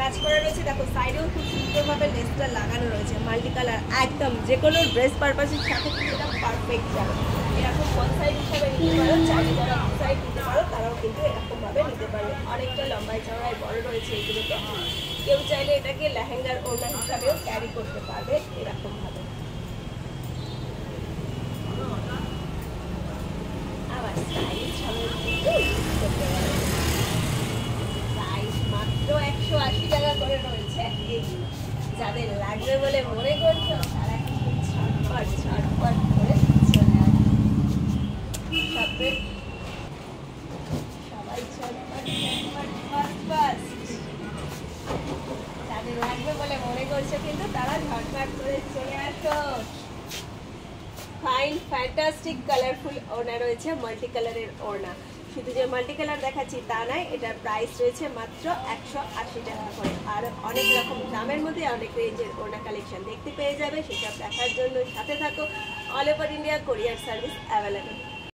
কাজ করা রয়েছে। দেখো সাইডেও খুব সুন্দরভাবে লেসটা লাগানো রয়েছে, মাল্টি কালার, একদম যে কোনো ড্রেস পারপাসের সাথে কিন্তু এটা পারফেক্ট যাবে। এরকম ওয়ান সাইড হিসাবে নিতে পারো, চাইলে যারা টু সাইড নিতে পারো তারাও কিন্তু এরকমভাবে নিতে পারবে। অনেকটা লম্বাই চওড়ায় বড় রয়েছে এগুলোতে। কেউ চাইলে এটাকে লেহেঙ্গার ওড়না হিসাবেও ক্যারি করতে পারবে এরকমভাবে। আবার সাইজ সমেত কিন্তু ইউজ করতে পারবে। সাইজ মাত্র 180 টাকা করে রয়েছে এইগুলো। যাদের লাগবে বলে মনে করছো তারা কিন্তু ঝটপট ঝটপট করে চলে আসবে। সবাই ঝটপট ঝটপট ফাস্ট ফাস্ট। যাদের লাগবে বলে মনে করছো কিন্তু তারা ঝটপট করে চলে আসো। ফাইন ফ্যান্টাস্টিক কালারফুল ওড়না রয়েছে, মাল্টি কালারের ওড়না। শুধু যে মাল্টি কালার দেখাচ্ছি তা নয়, এটার প্রাইস রয়েছে মাত্র 180 টাকা করে। আর অনেক রকম দামের মধ্যে অনেক রেঞ্জের ওড়না কালেকশন দেখতে পেয়ে যাবে। সেসব দেখার জন্য সাথে থাকো। অল ওভার ইন্ডিয়া কোরিয়ার সার্ভিস অ্যাভেলেবেল।